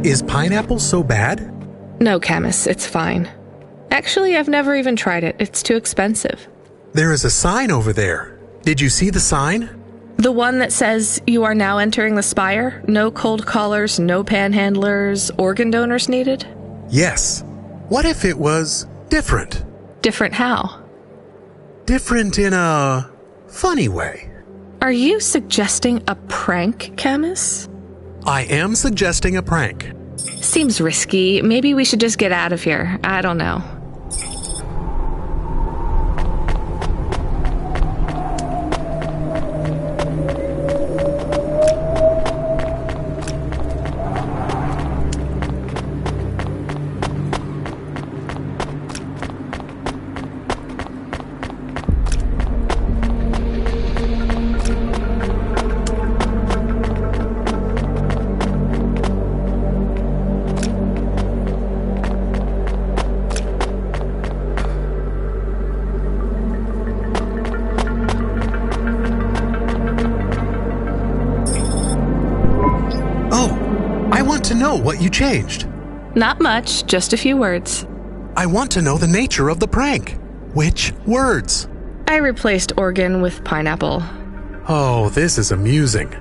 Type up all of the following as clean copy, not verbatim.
Is pineapple so bad? No, Camus, it's fine. Actually, I've never even tried it. It's too expensive. There is a sign over there. Did you see the sign? The one that says, "You are now entering the spire. No cold callers, no panhandlers, organ donors needed"? Yes. What if it was different? Different how? Different in a funny way. Are you suggesting a prank, Camus? I am suggesting a prank. Seems risky. Maybe we should just get out of here. I don't know. To know what you changed. Not much, just a few words. I want to know the nature of the prank. Which words? I replaced organ with pineapple. Oh, this is amusing.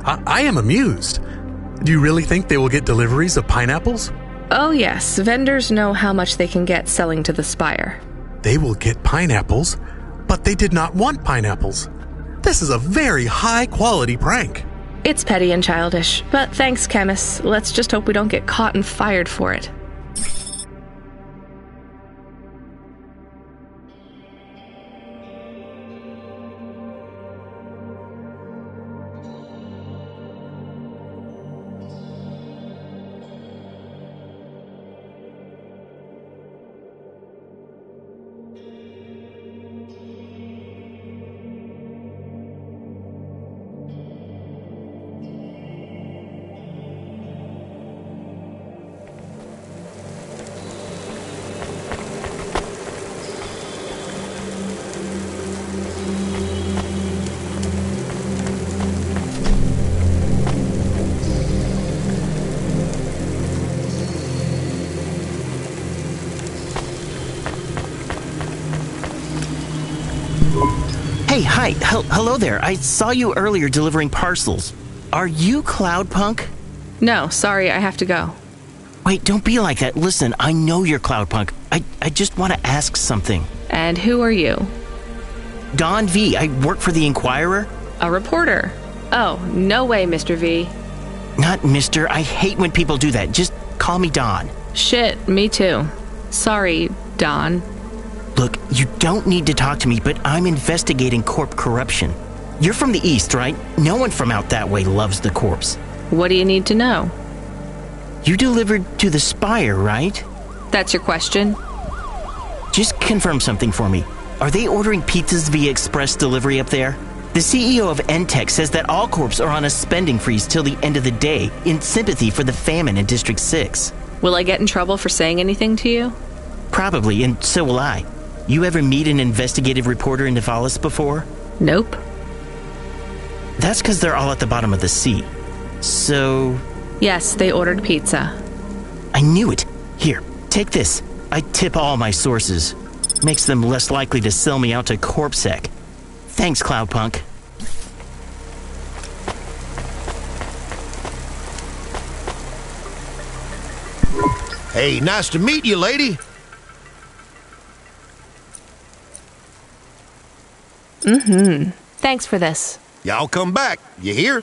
I am amused. Do you really think they will get deliveries of pineapples? Oh yes, vendors know how much they can get selling to the spire. They will get pineapples, but they did not want pineapples. This is a very high-quality prank. It's petty and childish, but thanks, Camus. Let's just hope we don't get caught and fired for it. Hey, hi, hello there. I saw you earlier delivering parcels. Are you Cloudpunk? No, sorry, I have to go. Wait, don't be like that. Listen, I know you're Cloudpunk. I just want to ask something. And who are you? Don V. I work for the Inquirer. A reporter. Oh, no way, Mr. V. Not Mr. I hate when people do that. Just call me Don. Shit, me too. Sorry, Don. Look, you don't need to talk to me, but I'm investigating corp corruption. You're from the East, right? No one from out that way loves the corps. What do you need to know? You delivered to the Spire, right? That's your question? Just confirm something for me. Are they ordering pizzas via express delivery up there? The CEO of Entech says that all corps are on a spending freeze till the end of the day in sympathy for the famine in District 6. Will I get in trouble for saying anything to you? Probably, and so will I. You ever meet an investigative reporter in Nivalis before? Nope. That's because they're all at the bottom of the sea. So... Yes, they ordered pizza. I knew it. Here, take this. I tip all my sources. Makes them less likely to sell me out to CorpSec. Thanks, Cloudpunk. Hey, nice to meet you, lady. Thanks for this. Y'all come back. You hear?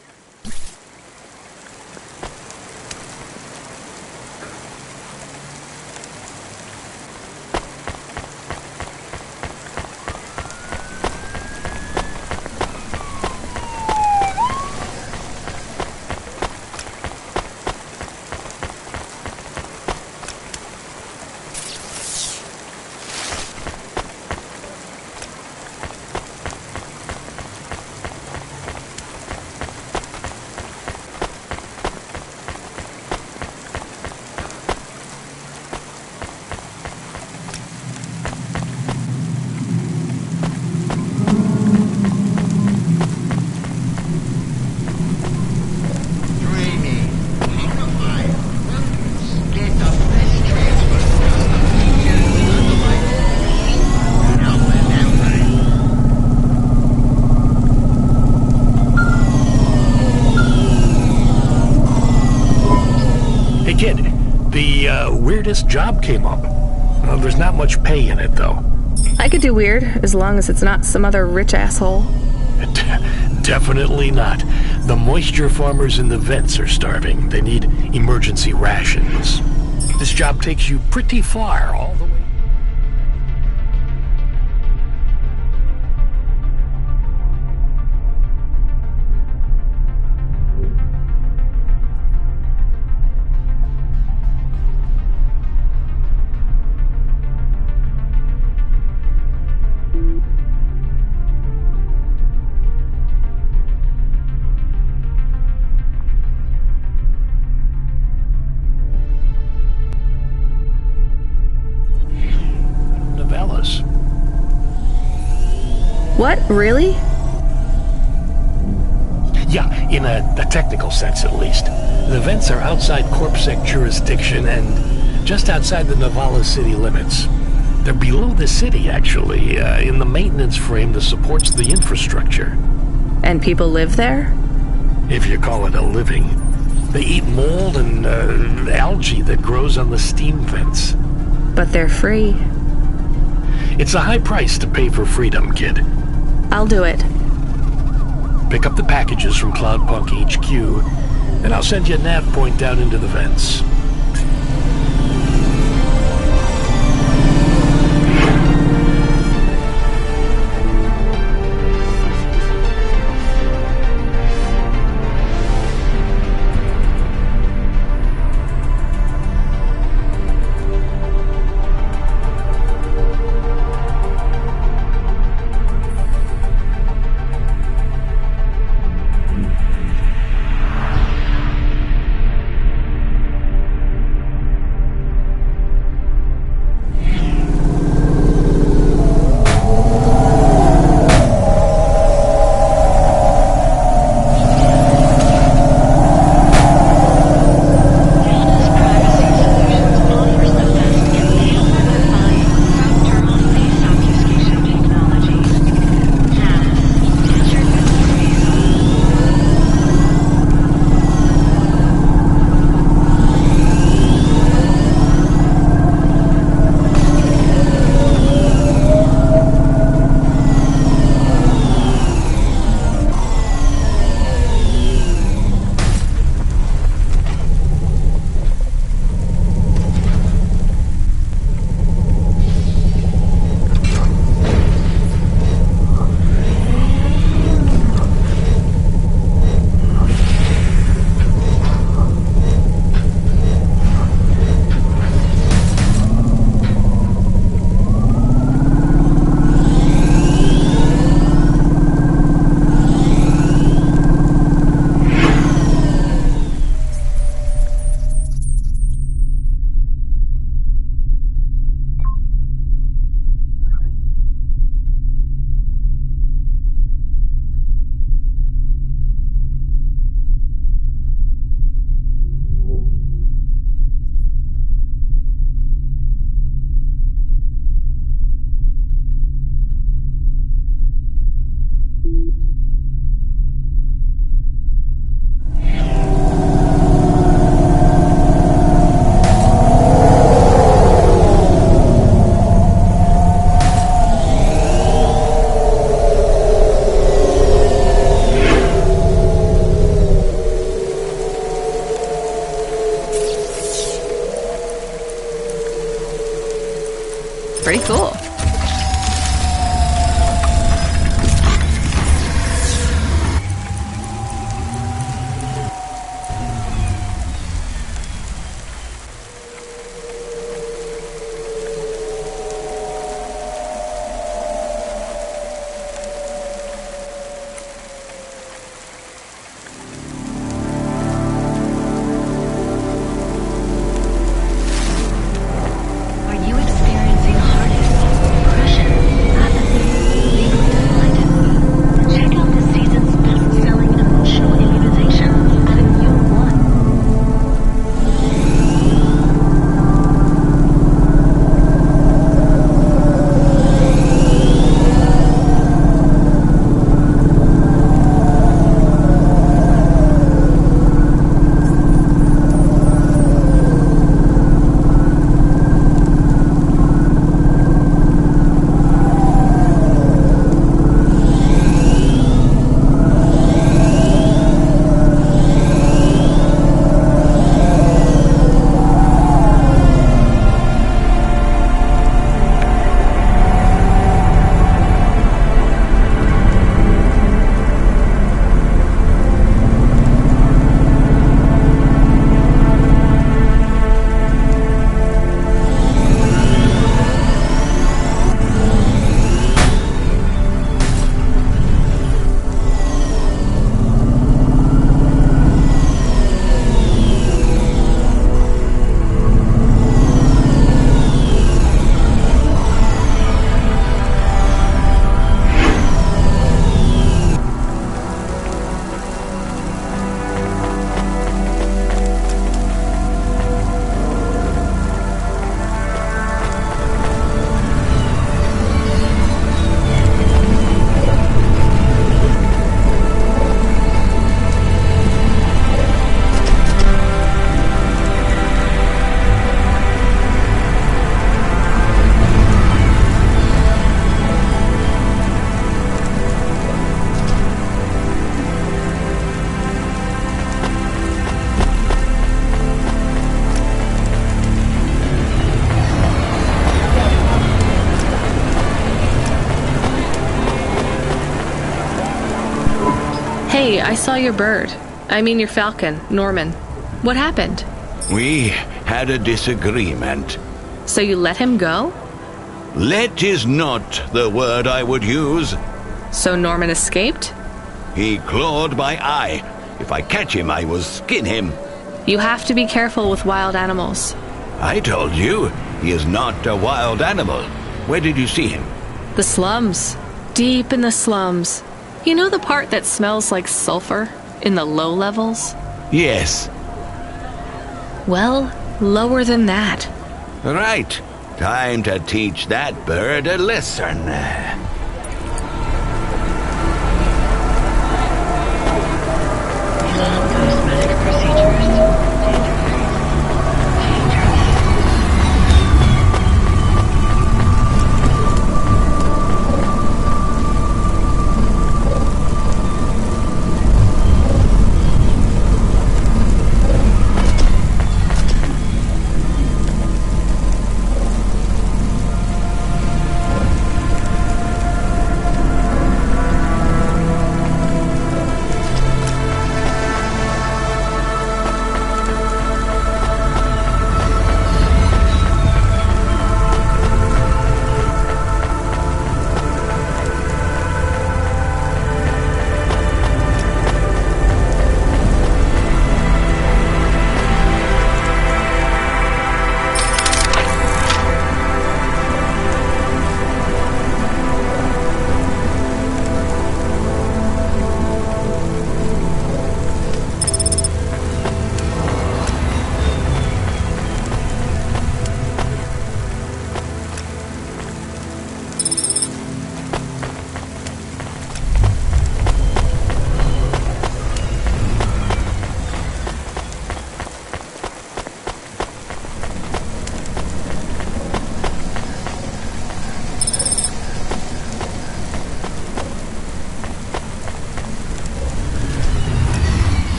kid, the weirdest job came up. There's not much pay in it, though. I could do weird, as long as it's not some other rich asshole. Definitely not. The moisture farmers in the vents are starving. They need emergency rations. This job takes you pretty far, all the way. What? Really? Yeah, in a technical sense at least. The vents are outside CorpSec jurisdiction and just outside the Navala city limits. They're below the city, actually, in the maintenance frame that supports the infrastructure. And people live there? If you call it a living. They eat mold and algae that grows on the steam vents. But they're free. It's a high price to pay for freedom, kid. I'll do it. Pick up the packages from Cloudpunk HQ, and I'll send you a nav point down into the vents. Pretty cool. Are you experiencing heart Hey, I saw your bird. I mean your falcon, Norman. What happened? We had a disagreement. So you let him go? Let is not the word I would use. So Norman escaped? He clawed my eye. If I catch him, I will skin him. You have to be careful with wild animals. I told you, he is not a wild animal. Where did you see him? The slums. Deep in the slums. You know the part that smells like sulfur? In the low levels? Yes. Well, lower than that. Right. Time to teach that bird a lesson. Cosmetic procedures.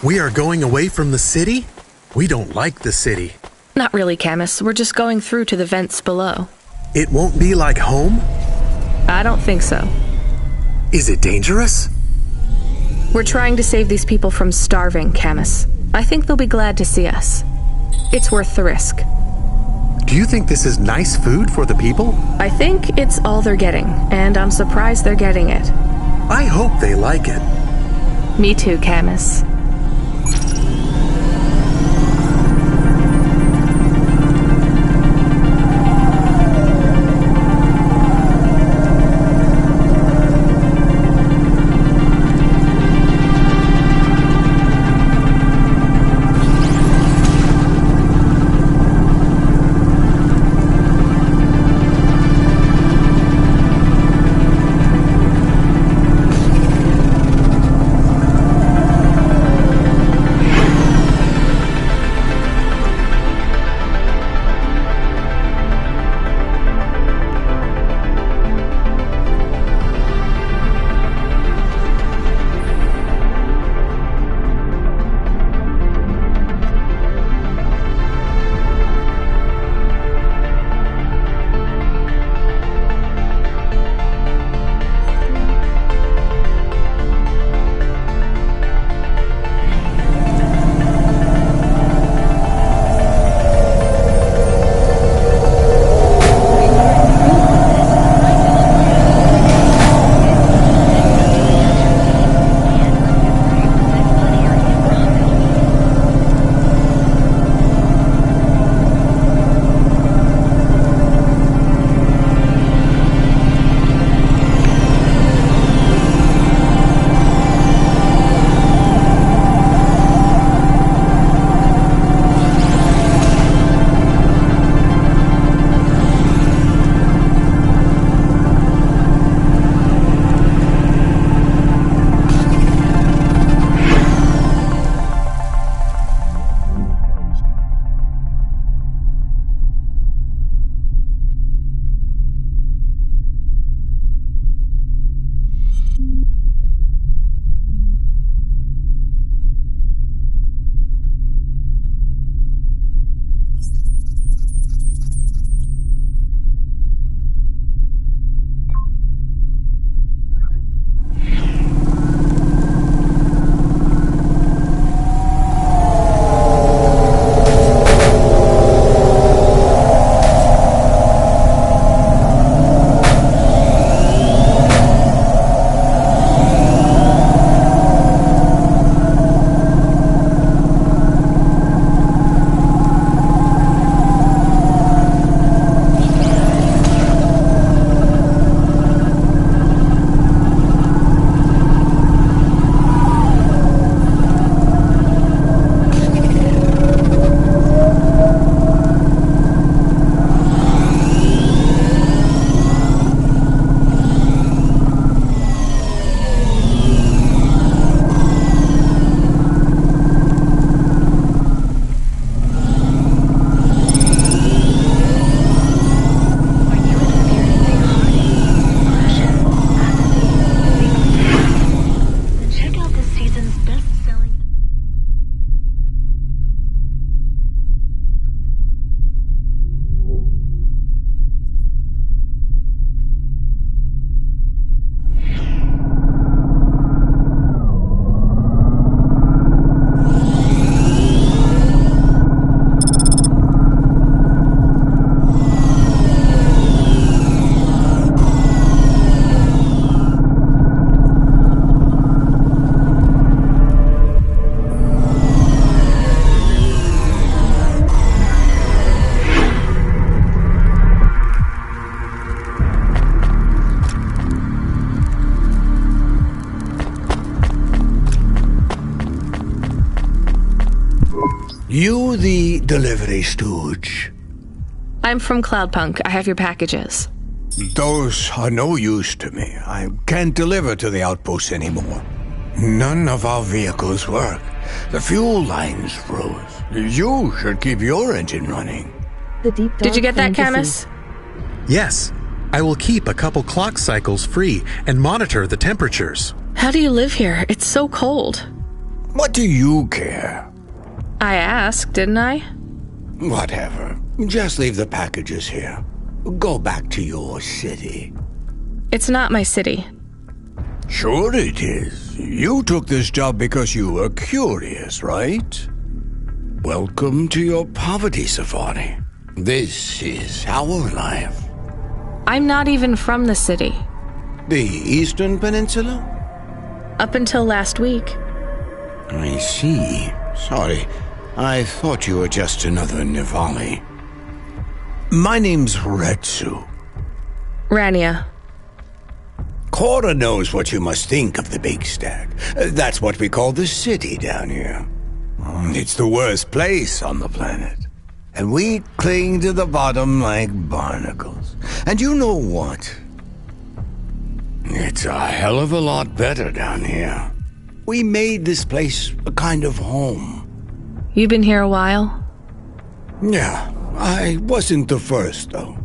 We are going away from the city? We don't like the city. Not really, Camus. We're just going through to the vents below. It won't be like home? I don't think so. Is it dangerous? We're trying to save these people from starving, Camus. I think they'll be glad to see us. It's worth the risk. Do you think this is nice food for the people? I think it's all they're getting, and I'm surprised they're getting it. I hope they like it. Me too, Camus. You the delivery stooge? I'm from Cloudpunk. I have your packages. Those are no use to me. I can't deliver to the outpost anymore. None of our vehicles work. The fuel lines froze. You should keep your engine running. Did you get that, Camus? Yes. I will keep a couple clock cycles free and monitor the temperatures. How do you live here? It's so cold. What do you care? I asked, didn't I? Whatever. Just leave the packages here. Go back to your city. It's not my city. Sure it is. You took this job because you were curious, right? Welcome to your poverty safari. This is our life. I'm not even from the city. The Eastern Peninsula? Up until last week. I see. Sorry. I thought you were just another Nivali. My name's Retsu. Rania. Cora knows what you must think of the Big Stack. That's what we call the city down here. It's the worst place on the planet. And we cling to the bottom like barnacles. And you know what? It's a hell of a lot better down here. We made this place a kind of home. You've been here a while? Yeah, I wasn't the first, though.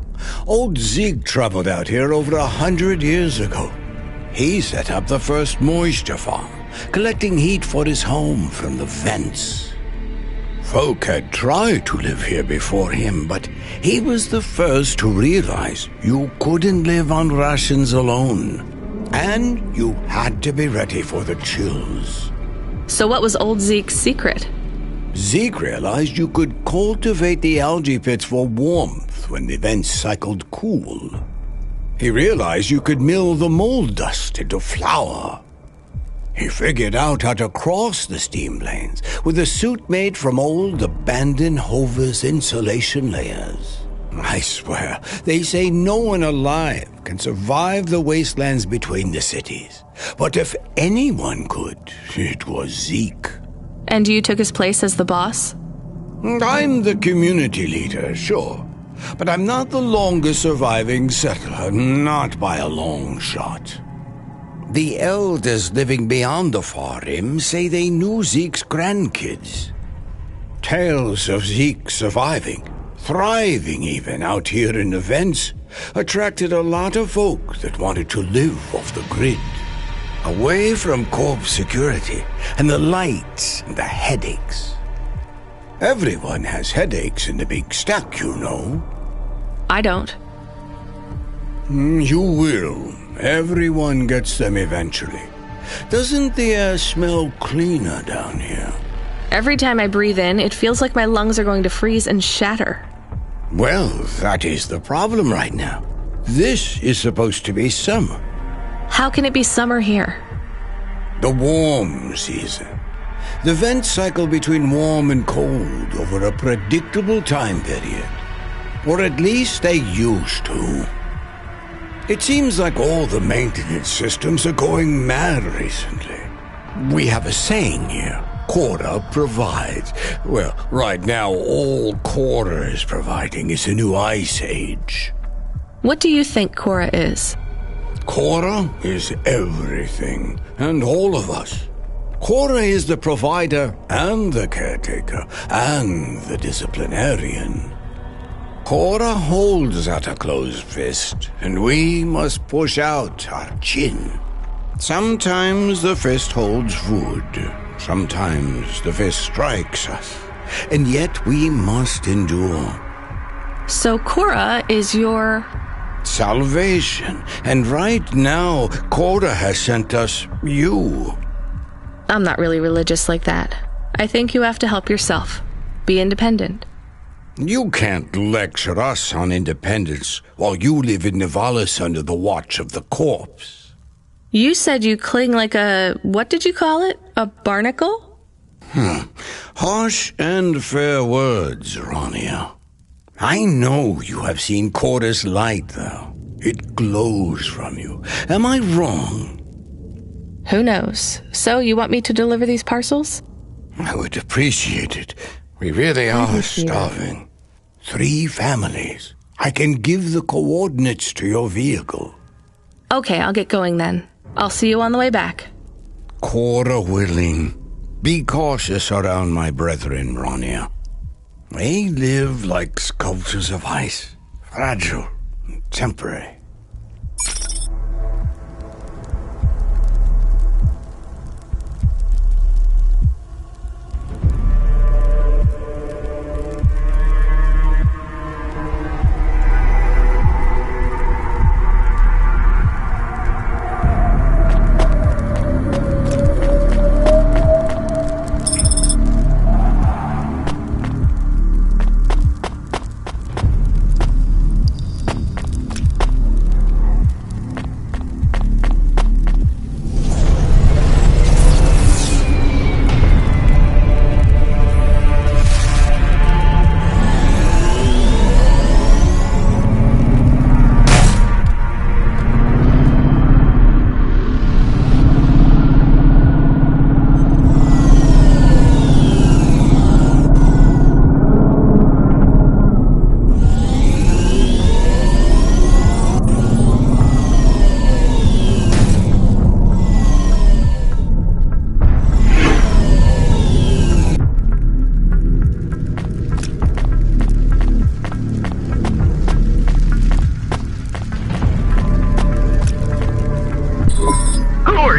Old Zeke traveled out here over 100 years ago. He set up the first moisture farm, collecting heat for his home from the vents. Folk had tried to live here before him, but he was the first to realize you couldn't live on rations alone. And you had to be ready for the chills. So what was old Zeke's secret? Zeke realized you could cultivate the algae pits for warmth when the vents cycled cool. He realized you could mill the mold dust into flour. He figured out how to cross the steam planes with a suit made from old abandoned Hover's insulation layers. I swear, they say no one alive can survive the wastelands between the cities. But if anyone could, it was Zeke. And you took his place as the boss? I'm the community leader, sure. But I'm not the longest surviving settler, not by a long shot. The elders living beyond the far rim say they knew Zeke's grandkids. Tales of Zeke surviving, thriving even out here in the vents, attracted a lot of folk that wanted to live off the grid. Away from corp security and the lights and the headaches. Everyone has headaches in the Big Stack, you know. I don't. You will. Everyone gets them eventually. Doesn't the air smell cleaner down here? Every time I breathe in, it feels like my lungs are going to freeze and shatter. Well, that is the problem right now. This is supposed to be summer. How can it be summer here? The warm season. The vents cycle between warm and cold over a predictable time period. Or at least they used to. It seems like all the maintenance systems are going mad recently. We have a saying here, Cora provides. Well, right now all Cora is providing is a new ice age. What do you think Cora is? Cora is everything, and all of us. Cora is the provider and the caretaker and the disciplinarian. Cora holds out a closed fist, and we must push out our chin. Sometimes the fist holds wood, sometimes the fist strikes us, and yet we must endure. So Cora is your... salvation, and right now, Cora has sent us you. I'm not really religious like that. I think you have to help yourself. Be independent. You can't lecture us on independence while you live in Nivalis under the watch of the corpse. You said you cling like a... what did you call it? A barnacle? Harsh and fair words, Rania. I know you have seen Cora's light, though. It glows from you. Am I wrong? Who knows? So you want me to deliver these parcels? I would appreciate it. We really are starving. 3 families. I can give the coordinates to your vehicle. Okay, I'll get going then. I'll see you on the way back. Cora willing. Be cautious around my brethren, Rania. They live like sculptures of ice, fragile and temporary.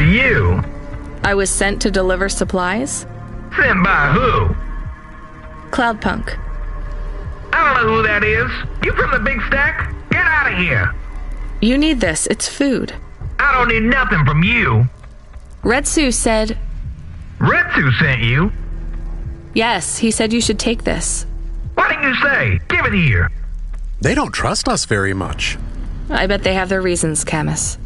you? I was sent to deliver supplies? Sent by who? Cloudpunk. I don't know who that is. You from the big stack? Get out of here. You need this. It's food. I don't need nothing from you. Retsu said... Retsu sent you? Yes, he said you should take this. What did you say? Give it here. They don't trust us very much. I bet they have their reasons, Camus.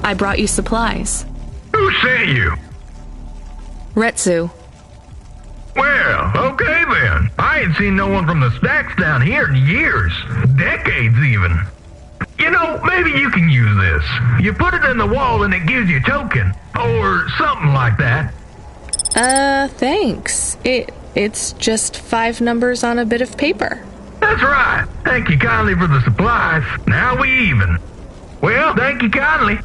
I brought you supplies. Who sent you? Retsu. Well, okay then. I ain't seen no one from the stacks down here in years. Decades even. You know, maybe you can use this. You put it in the wall and it gives you a token. Or something like that. Thanks. It's just 5 numbers on a bit of paper. That's right. Thank you kindly for the supplies. Now we even. Well, thank you kindly.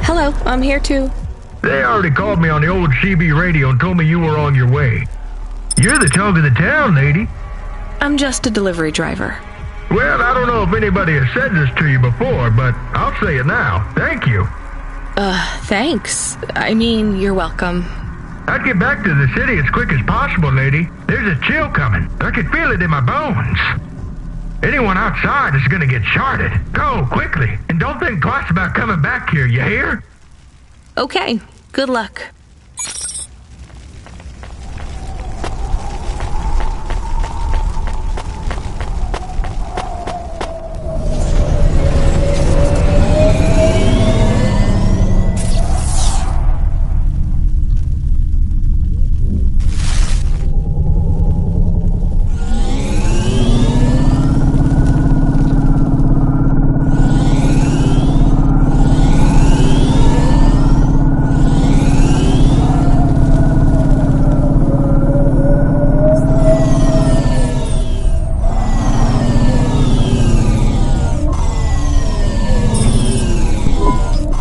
Hello, I'm here too. They already called me on the old CB radio and told me you were on your way. You're the talk of the town, lady. I'm just a delivery driver. Well, I don't know if anybody has said this to you before, but I'll say it now. Thank you. Thanks. I mean, you're welcome. I'd get back to the city as quick as possible, lady. There's a chill coming. I can feel it in my bones. Anyone outside is gonna get sharded. Go, quickly. And don't think twice about coming back here, you hear? Okay, good luck.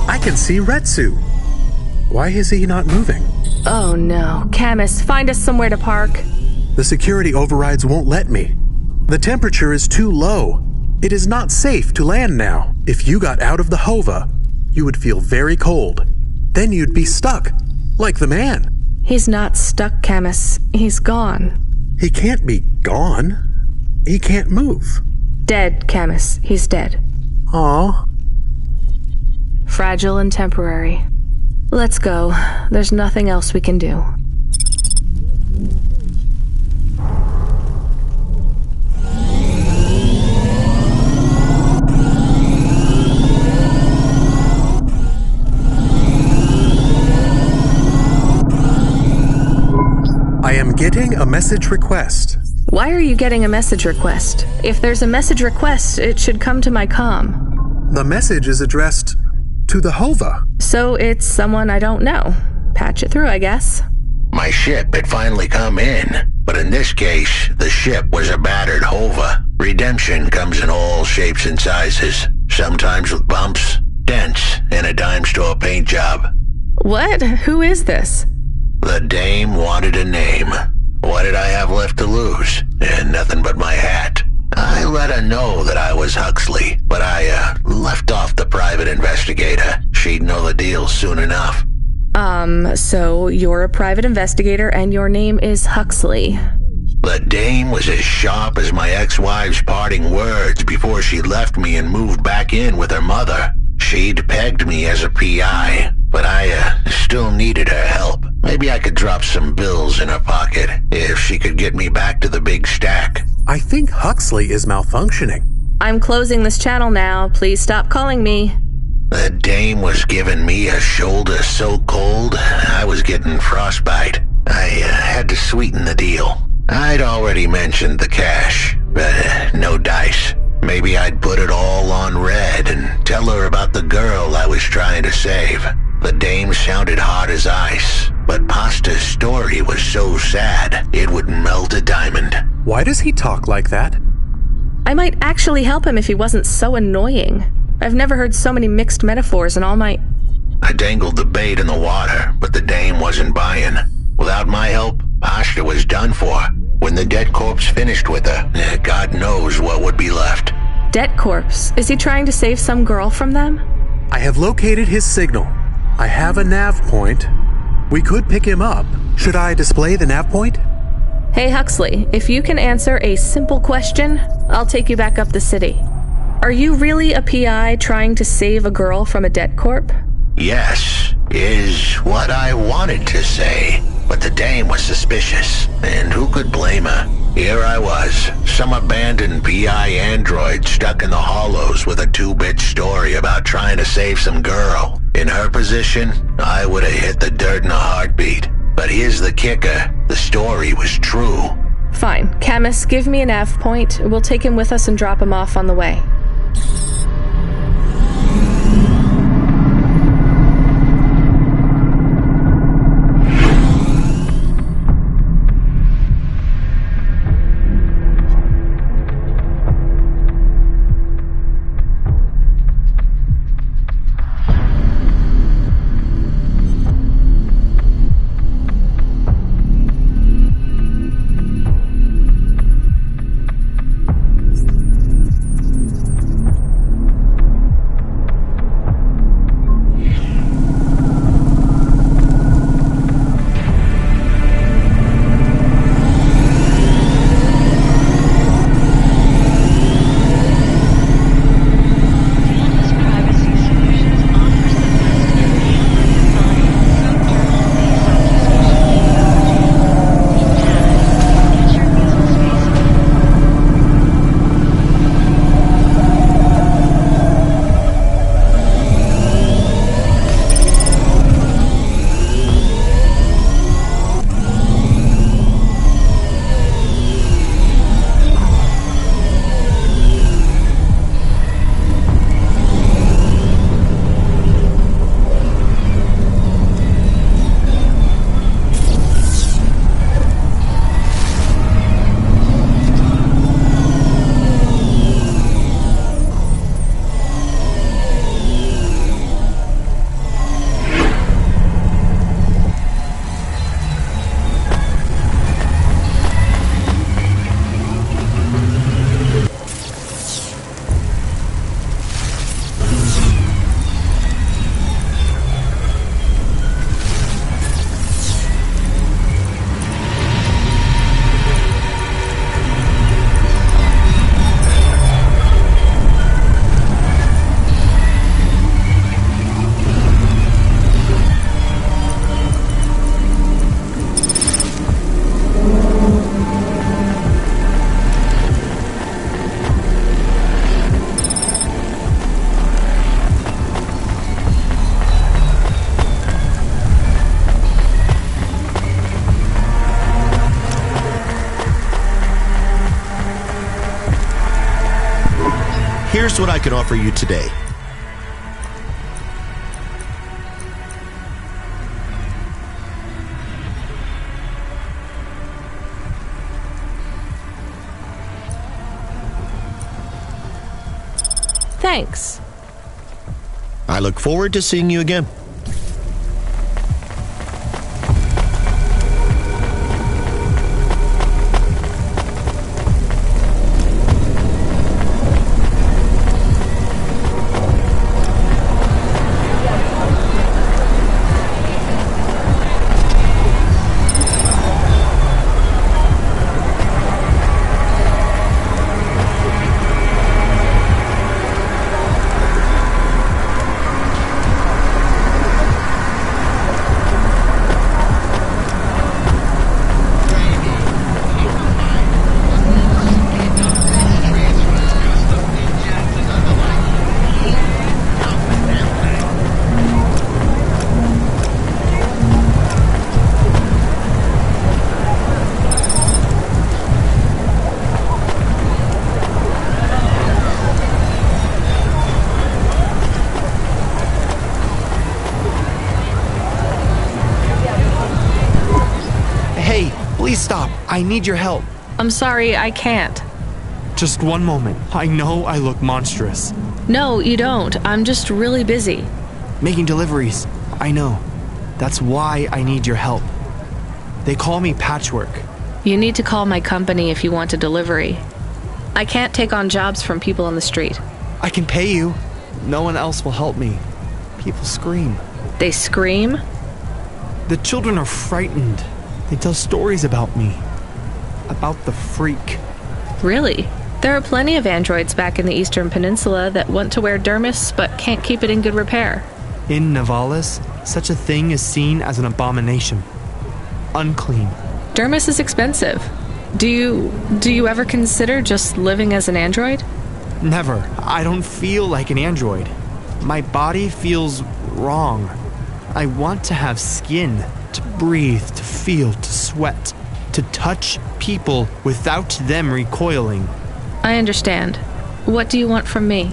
I can see Retsu. Why is he not moving? Oh no. Camus, find us somewhere to park. The security overrides won't let me. The temperature is too low. It is not safe to land now. If you got out of the Hova, you would feel very cold. Then you'd be stuck, like the man. He's not stuck, Camus. He's gone. He can't be gone. He can't move. Dead, Camus. He's dead. Aw. Fragile and temporary. Let's go. There's nothing else we can do. am getting a message request. Why are you getting a message request? If there's a message request, it should come to my comm. The message is addressed to the Hova. So it's someone I don't know. Patch it through, I guess. My ship had finally come in, but in this case, the ship was a battered Hova. Redemption comes in all shapes and sizes, sometimes with bumps, dents, and a dime store paint job. What? Who is this? The dame wanted a name. What did I have left to lose? And nothing but my hat. I let her know that I was Huxley, but I left off the private investigator. She'd know the deal soon enough. So you're a private investigator and your name is Huxley. The dame was as sharp as my ex-wife's parting words before she left me and moved back in with her mother. She'd pegged me as a PI, but I still needed her help. Maybe I could drop some bills in her pocket if she could get me back to the big stack. I think Huxley is malfunctioning. I'm closing this channel now. Please stop calling me. The dame was giving me a shoulder so cold, I was getting frostbite. I had to sweeten the deal. I'd already mentioned the cash, but no dice. Maybe I'd put it all on red and tell her about the girl I was trying to save. The dame sounded hard as ice, but Pasta's story was so sad it would melt a diamond. Why does he talk like that? I might actually help him if he wasn't so annoying. I've never heard so many mixed metaphors in all my... I dangled the bait in the water, but the dame wasn't buying. Without my help, Pasta was done for. When the dead corpse finished with her, God knows what would be left. Dead corpse? Is he trying to save some girl from them? I have located his signal. I have a nav point. We could pick him up. Should I display the nav point? Hey Huxley, if you can answer a simple question, I'll take you back up the city. Are you really a PI trying to save a girl from a dead corp? Yes, is what I wanted to say. But the dame was suspicious, and who could blame her? Here I was, some abandoned PI android stuck in the hollows with a 2-bit story about trying to save some girl. In her position, I would have hit the dirt in a heartbeat. But here's the kicker, the story was true. Fine. Camus, give me a nav point. We'll take him with us and drop him off on the way. Here's what I can offer you today. Thanks. I look forward to seeing you again. Please stop. I need your help. I'm sorry, I can't. Just one moment. I know I look monstrous. No, you don't. I'm just really busy. Making deliveries. I know. That's why I need your help. They call me Patchwork. You need to call my company if you want a delivery. I can't take on jobs from people on the street. I can pay you. No one else will help me. People scream. They scream? The children are frightened. They tell stories about me. About the freak. Really? There are plenty of androids back in the Eastern Peninsula that want to wear dermis but can't keep it in good repair. In Navalis, such a thing is seen as an abomination. Unclean. Dermis is expensive. Do you ever consider just living as an android? Never. I don't feel like an android. My body feels wrong. I want to have skin, to breathe, to feel, to sweat, to touch people without them recoiling. I understand. What do you want from me?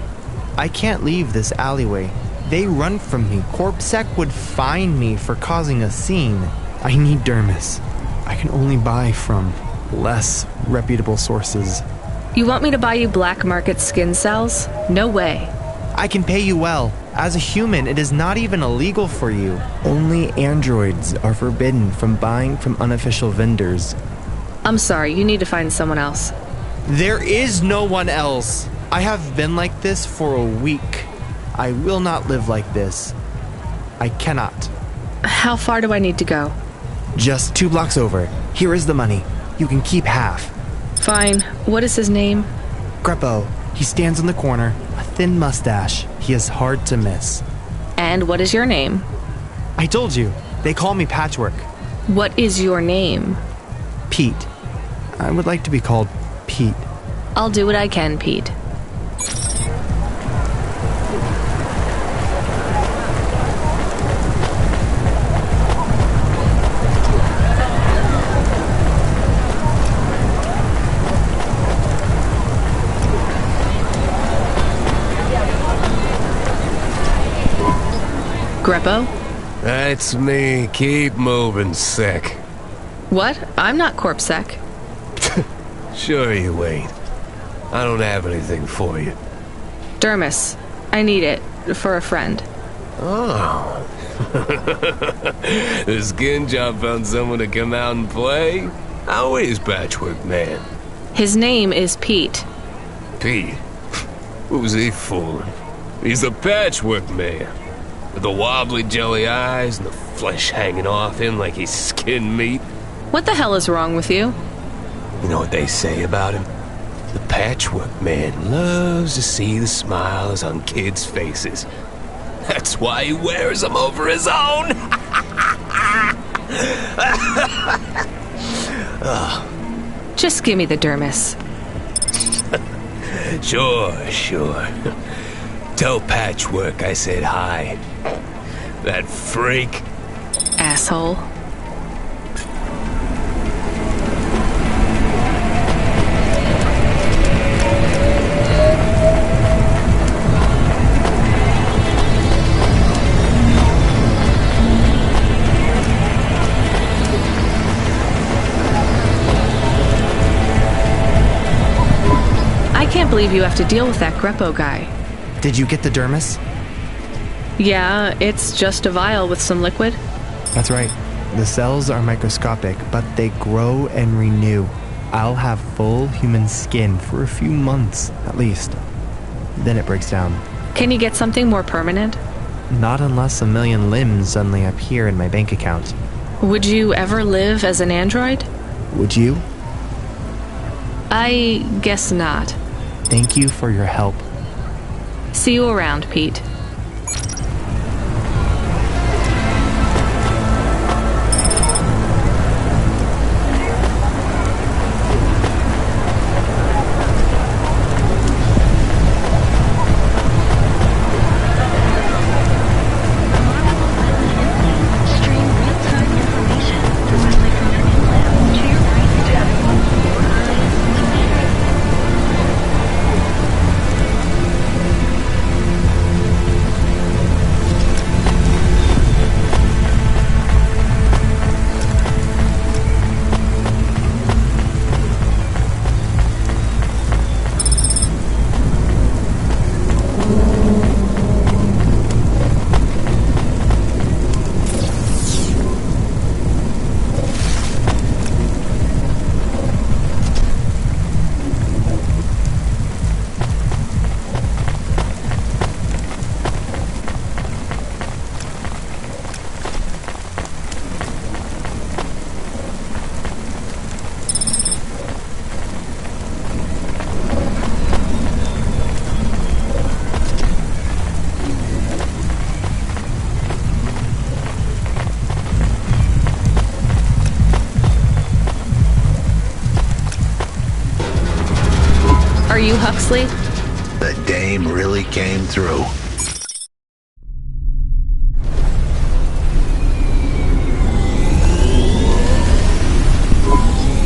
I can't leave this alleyway. They run from me. CorpSec would fine me for causing a scene. I need dermis. I can only buy from less reputable sources. You want me to buy you black market skin cells? No way. I can pay you well. As a human, it is not even illegal for you. Only androids are forbidden from buying from unofficial vendors. I'm sorry, you need to find someone else. There is no one else. I have been like this for a week. I will not live like this. I cannot. How far do I need to go? Just 2 blocks over. Here is the money. You can keep half. Fine. What is his name? Greppo. He stands in the corner. A thin mustache. He is hard to miss. And what is your name? I told you. They call me Patchwork. What is your name? Pete. I would like to be called Pete. I'll do what I can, Pete. Greppo? That's me. Keep moving, Sec. What? I'm not CorpSec. Sure you ain't. I don't have anything for you. Dermis. I need it. For a friend. Oh. The skin job found someone to come out and play? How is Patchwork Man? His name is Pete. Pete? Who's he fooling? He's the Patchwork Man. With the wobbly jelly eyes and the flesh hanging off him like he's skinned meat. What the hell is wrong with you? You know what they say about him? The Patchwork Man loves to see the smiles on kids' faces. That's why he wears them over his own. Just give me the dermis. Sure. Tell Patchwork I said hi. That freak. Asshole. can't believe you have to deal with that Greppo guy. Did you get the dermis? Yeah, it's just a vial with some liquid. That's right. The cells are microscopic, but they grow and renew. I'll have full human skin for a few months, at least. Then it breaks down. Can you get something more permanent? Not unless a million limbs suddenly appear in my bank account. Would you ever live as an android? Would you? I guess not. Thank you for your help. See you around, Pete. Are you Huxley? The dame really came through.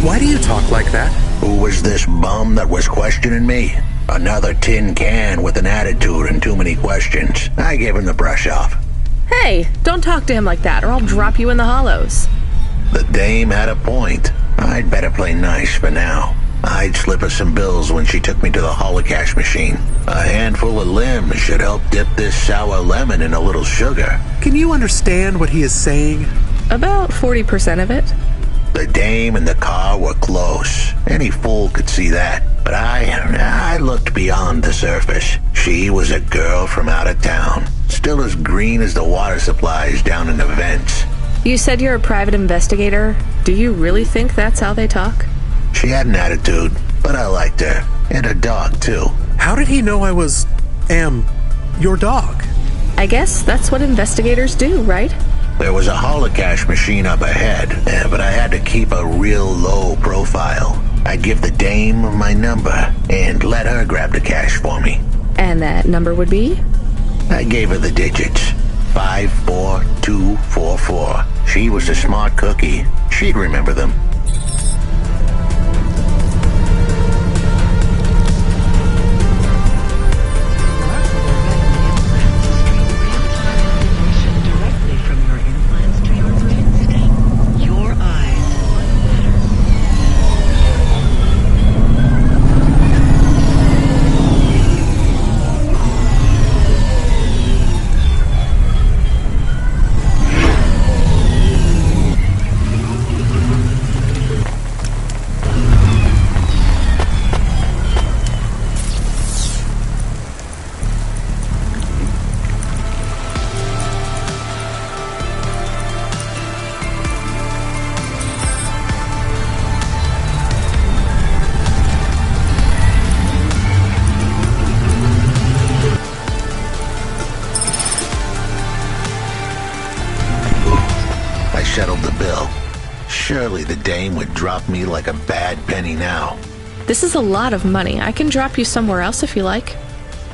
Why do you talk like that? Who was this bum that was questioning me? Another tin can with an attitude and too many questions. I gave him the brush off. Hey, don't talk to him like that or I'll drop you in the hollows. The dame had a point. I'd better play nice for now. I'd slip her some bills when she took me to the holocaust machine. A handful of limbs should help dip this sour lemon in a little sugar. Can you understand what he is saying? About 40% of it. The dame and the car were close. Any fool could see that. But I looked beyond the surface. She was a girl from out of town. Still as green as the water supplies down in the vents. You said you're a private investigator. Do you really think that's how they talk? She had an attitude, but I liked her. And her dog, too. How did he know I was, your dog? I guess that's what investigators do, right? There was a holocaust machine up ahead, but I had to keep a real low profile. I'd give the dame my number and let her grab the cash for me. And that number would be? I gave her the digits. 54244. She was a smart cookie. She'd remember them. Settled the bill. Surely the dame would drop me like a bad penny now. This is a lot of money. I can drop you somewhere else if you like.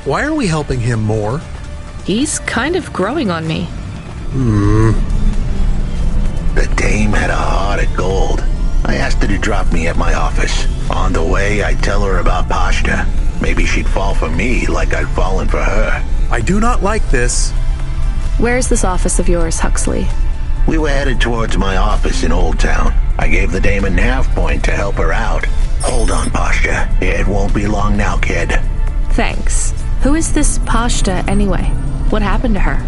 Why are we helping him more? He's kind of growing on me. The dame had a heart of gold. I asked her to drop me at my office. On the way, I'd tell her about Pashta. Maybe she'd fall for me like I'd fallen for her. I do not like this. Where's this office of yours, Huxley? We were headed towards my office in Old Town. I gave the dame a nav point to help her out. Hold on, Pasha. It won't be long now, kid. Thanks. Who is this Pashta anyway? What happened to her?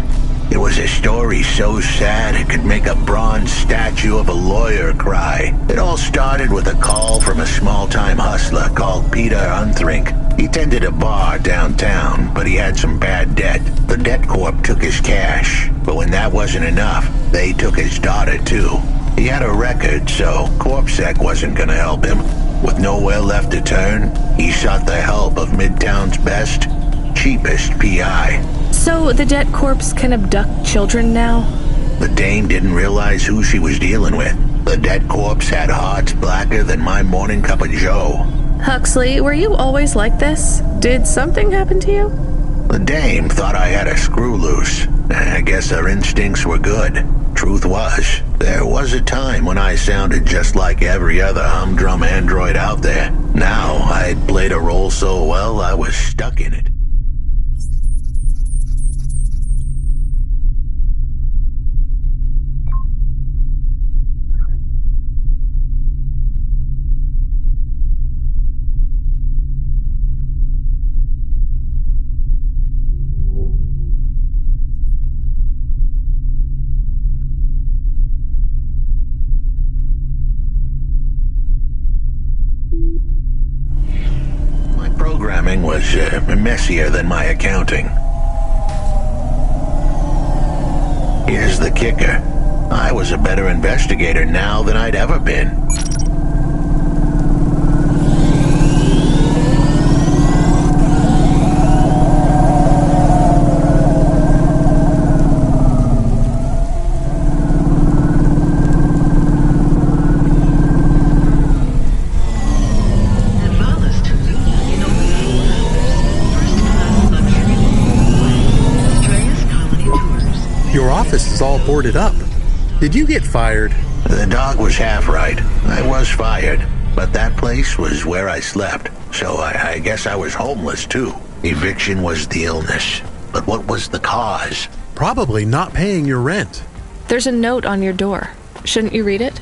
It was a story so sad it could make a bronze statue of a lawyer cry. It all started with a call from a small-time hustler called Peter Unthrink. He tended a bar downtown, but he had some bad debt. The debt corp took his cash, but when that wasn't enough, they took his daughter too. He had a record, so CorpSec wasn't gonna help him. With nowhere left to turn, he sought the help of Midtown's best, cheapest PI. So the debt corpse can abduct children now? The dame didn't realize who she was dealing with. The dead corpse had hearts blacker than my morning cup of joe. Huxley, were you always like this? Did something happen to you? The dame thought I had a screw loose. I guess her instincts were good. Truth was, there was a time when I sounded just like every other humdrum android out there. Now, I'd played a role so well I was stuck in it. Programming was messier than my accounting. Here's the kicker. I was a better investigator now than I'd ever been. Your office is all boarded up. Did you get fired? The dog was half right. I was fired, but that place was where I slept, so I guess I was homeless too. Eviction was the illness, but what was the cause? Probably not paying your rent. There's a note on your door. Shouldn't you read it?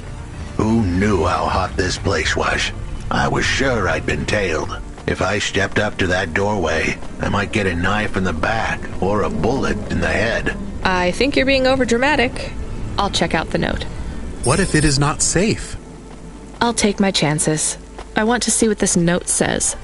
Who knew how hot this place was? I was sure I'd been tailed. If I stepped up to that doorway, I might get a knife in the back or a bullet in the head. I think you're being overdramatic. I'll check out the note. What if it is not safe? I'll take my chances. I want to see what this note says.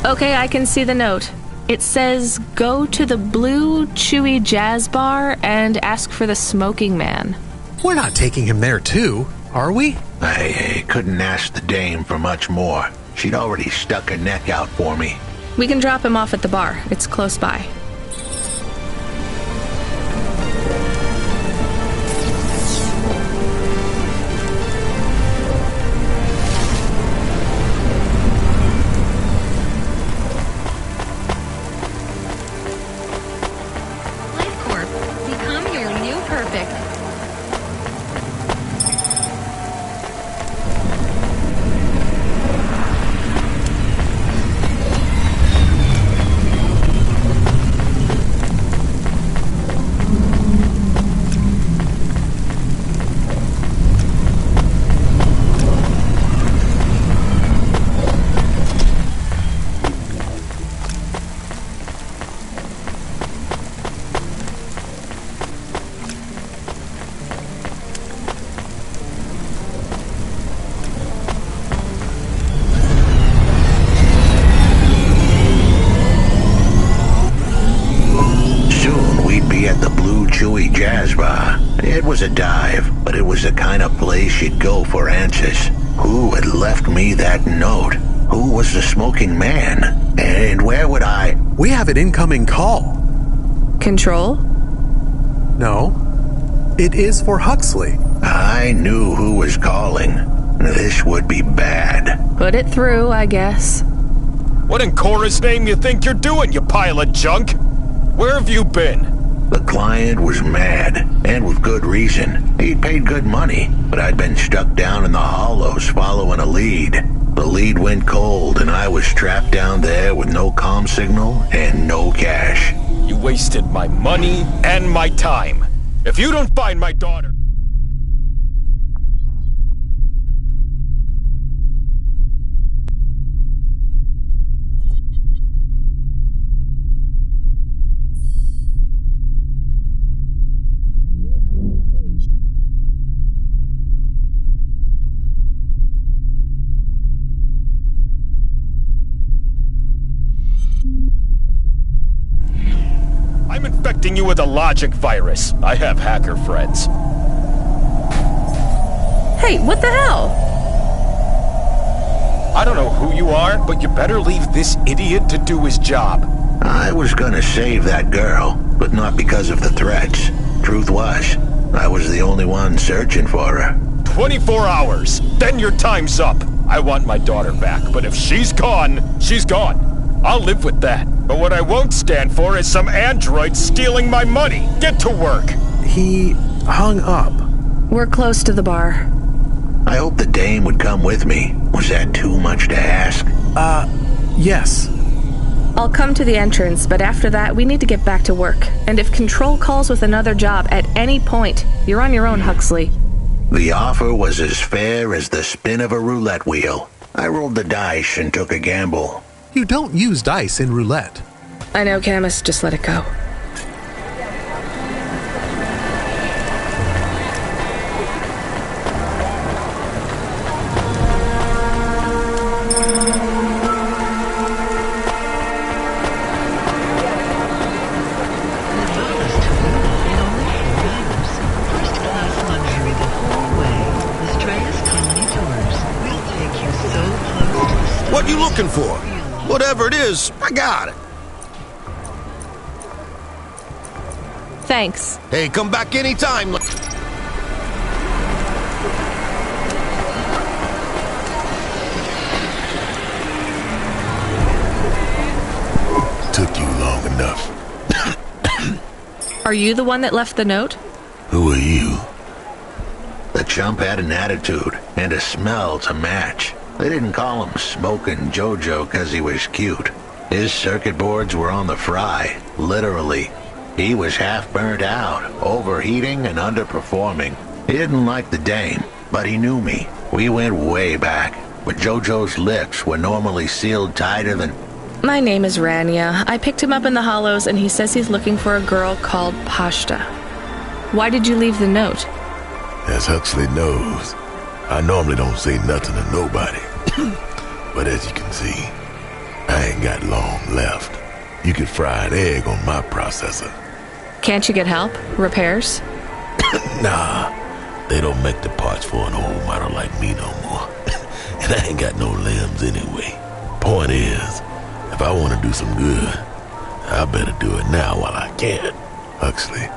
Okay, I can see the note. It says, go to the Blue Chewy Jazz Bar and ask for the smoking man. We're not taking him there too, are we? I couldn't ask the dame for much more. She'd already stuck her neck out for me. We can drop him off at the bar. It's close by. It was a dive, but it was the kind of place you'd go for answers. Who had left me that note? Who was the smoking man? And where would I... We have an incoming call. Control? No. It is for Huxley. I knew who was calling. This would be bad. Put it through, I guess. What in Cora's name you think you're doing, you pile of junk? Where have you been? The client was mad, and with good reason. He'd paid good money, but I'd been stuck down in the hollows following a lead. The lead went cold, and I was trapped down there with no comm signal and no cash. You wasted my money and my time. If you don't find my daughter... I'm infecting you with a logic virus. I have hacker friends. Hey, what the hell? I don't know who you are, but you better leave this idiot to do his job. I was gonna save that girl, but not because of the threats. Truth was, I was the only one searching for her. 24 hours, then your time's up. I want my daughter back, but if she's gone, she's gone. I'll live with that. But what I won't stand for is some android stealing my money. Get to work. He hung up. We're close to the bar. I hope the dame would come with me. Was that too much to ask? Yes. I'll come to the entrance, but after that, we need to get back to work. And if Control calls with another job at any point, you're on your own, Huxley. The offer was as fair as the spin of a roulette wheel. I rolled the dice and took a gamble. You don't use dice in roulette. I know, Camus, just let it go. What you looking for? Whatever it is, I got it. Thanks. Hey, come back anytime. Took you long enough. Are you the one that left the note? Who are you? The chump had an attitude and a smell to match. They didn't call him Smokin' Jojo because he was cute. His circuit boards were on the fry, literally. He was half burnt out, overheating and underperforming. He didn't like the dame, but he knew me. We went way back, but Jojo's lips were normally sealed tighter than... My name is Rania. I picked him up in the Hollows, and he says he's looking for a girl called Pashta. Why did you leave the note? As Huxley knows, I normally don't say nothing to nobody. But as you can see, I ain't got long left. You could fry an egg on my processor. Can't you get help? Repairs? Nah, they don't make the parts for an old model like me no more. And I ain't got no limbs anyway. Point is, if I want to do some good, I better do it now while I can. Huxley,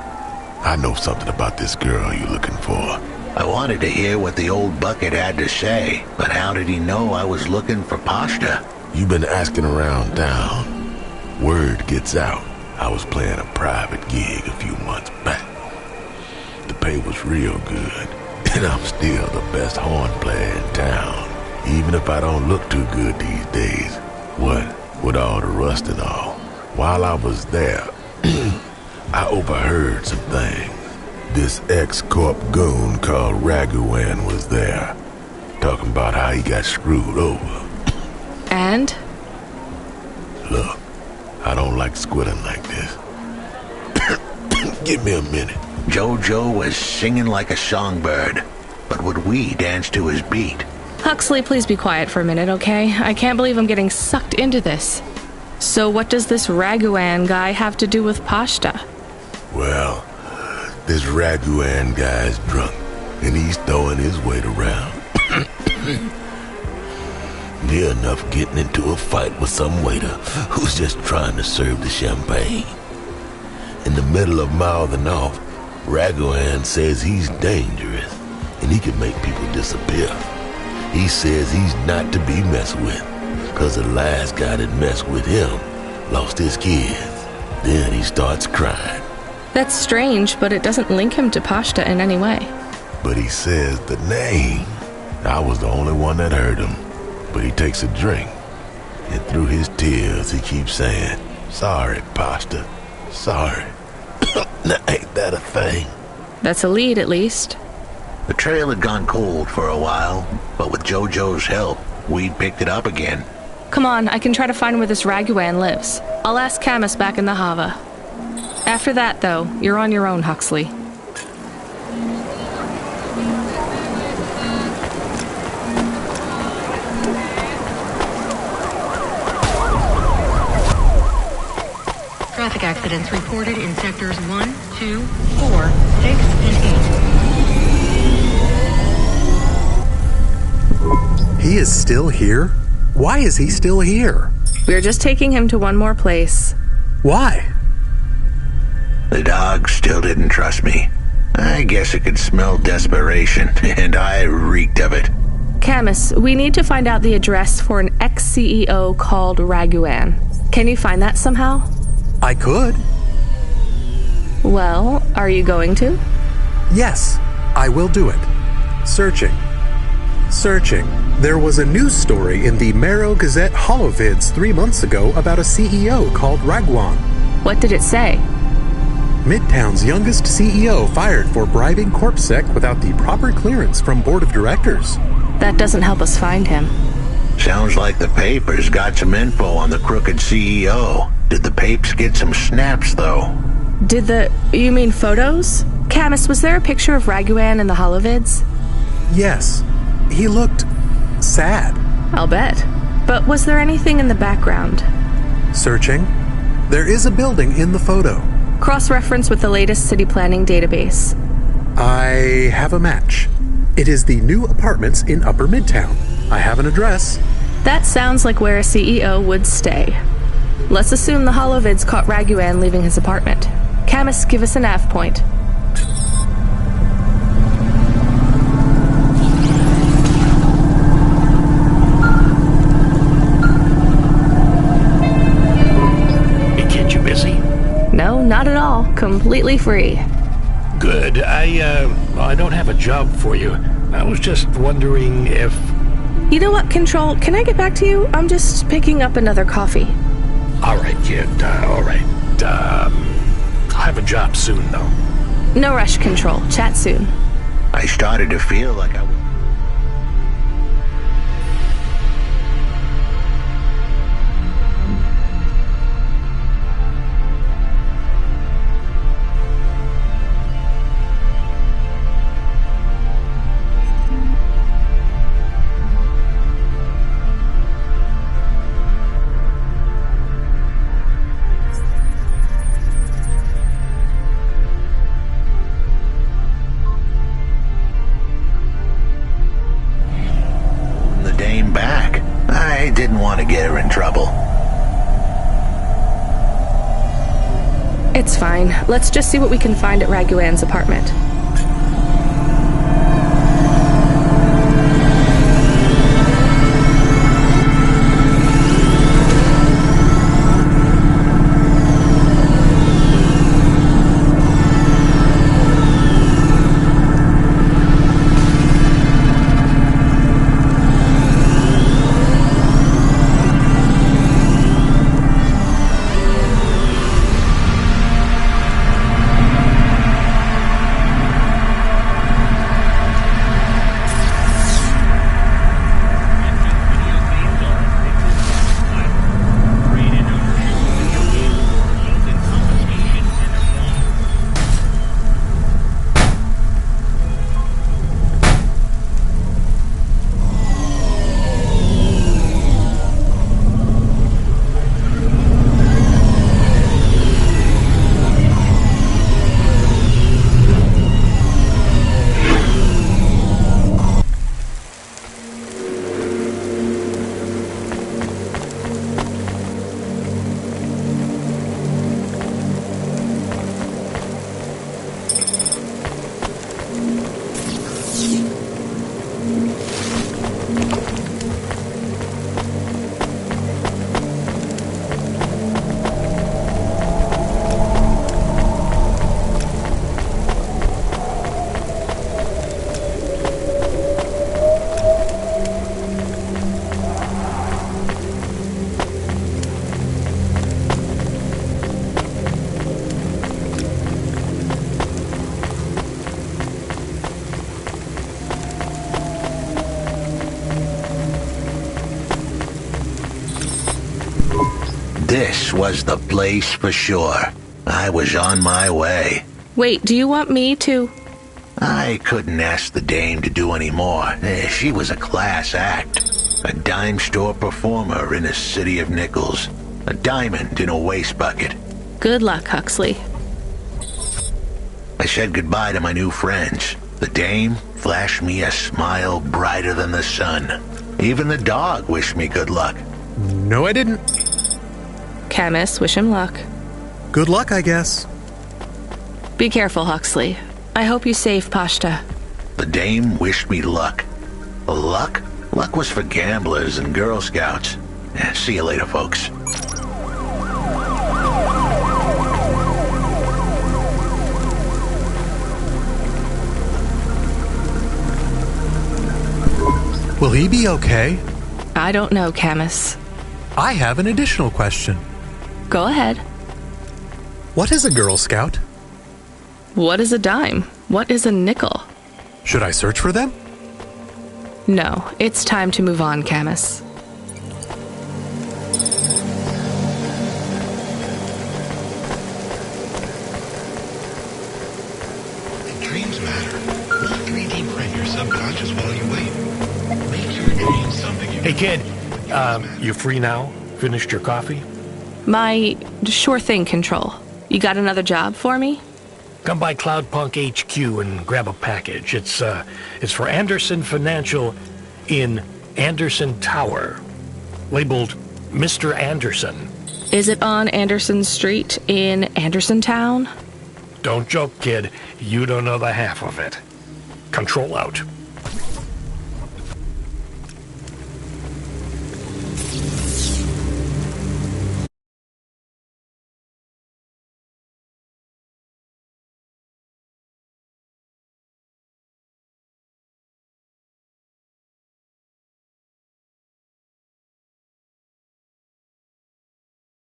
I know something about this girl you're looking for. I wanted to hear what the old bucket had to say, but how did he know I was looking for Pashta? You've been asking around town. Word gets out. I was playing a private gig a few months back. The pay was real good, and I'm still the best horn player in town. Even if I don't look too good these days. What with all the rust and all. While I was there, I overheard some things. This ex-corp goon called Raguan was there, talking about how he got screwed over. And? Look, I don't like squilling like this. Give me a minute. Jojo was singing like a songbird, but would we dance to his beat? Huxley, please be quiet for a minute, okay? I can't believe I'm getting sucked into this. So what does this Raguan guy have to do with Pashta? Well, this Raguan guy's drunk, and he's throwing his weight around. Near enough getting into a fight with some waiter who's just trying to serve the champagne. In the middle of mouthing off, Raguan says he's dangerous, and he can make people disappear. He says he's not to be messed with, because the last guy that messed with him lost his kids. Then he starts crying. That's strange, but it doesn't link him to Pashta in any way. But he says the name. I was the only one that heard him. But he takes a drink. And through his tears, he keeps saying, "Sorry, Pasta. Sorry." Now, ain't that a thing? That's a lead, at least. The trail had gone cold for a while, but with JoJo's help, we picked it up again. Come on, I can try to find where this Raguan lives. I'll ask Camus back in the Hava. After that, though, you're on your own, Huxley. Traffic accidents reported in sectors 1, 2, 4, 6, and 8. He is still here? Why is he still here? We're just taking him to one more place. Why? The dog still didn't trust me. I guess it could smell desperation, and I reeked of it. Camus, we need to find out the address for an ex-CEO called Raguan. Can you find that somehow? I could. Well, are you going to? Yes, I will do it. Searching. There was a news story in the Marrow Gazette Holovids 3 months ago about a CEO called Raguan. What did it say? Midtown's youngest CEO fired for bribing CorpSec without the proper clearance from board of directors. That doesn't help us find him. Sounds like the papers got some info on the crooked CEO. Did the papes get some snaps, though? You mean photos? Camus, was there a picture of Raguan in the Holovids? Yes. He looked sad. I'll bet. But was there anything in the background? Searching. There is a building in the photo. Cross-reference with the latest city planning database. I have a match. It is the new apartments in Upper Midtown. I have an address. That sounds like where a CEO would stay. Let's assume the Holovids caught Raguan leaving his apartment. Camus, give us a nav point. Kid, you busy? No, not at all. Completely free. Good. I don't have a job for you. I was just wondering if... You know what, Control? Can I get back to you? I'm just picking up another coffee. All right, kid. All right. I'll have a job soon, though. No rush, Control. Chat soon. I started to feel like I was... It's fine. Let's just see what we can find at Raguan's apartment. was the place for sure. I was on my way. Wait, do you want me to... I couldn't ask the dame to do any more. She was a class act. A dime store performer in a city of nickels. A diamond in a waste bucket. Good luck, Huxley. I said goodbye to my new friends. The dame flashed me a smile brighter than the sun. Even the dog wished me good luck. No, I didn't. Camus, wish him luck. Good luck, I guess. Be careful, Huxley. I hope you save Pashta. The dame wished me luck. Luck? Luck was for gamblers and Girl Scouts. See you later, folks. Will he be okay? I don't know, Camus. I have an additional question. Go ahead. What is a Girl Scout? What is a dime? What is a nickel? Should I search for them? No, it's time to move on, Camus. Dreams matter. 3D print your subconscious while you wait. Make your dreams something you... Hey, kid. You free now? Finished your coffee? My sure thing control. You got another job for me? Come by Cloudpunk HQ and grab a package. It's for Anderson Financial in Anderson Tower. Labeled Mr. Anderson. Is it on Anderson Street in Anderson Town? Don't joke, kid. You don't know the half of it. Control out.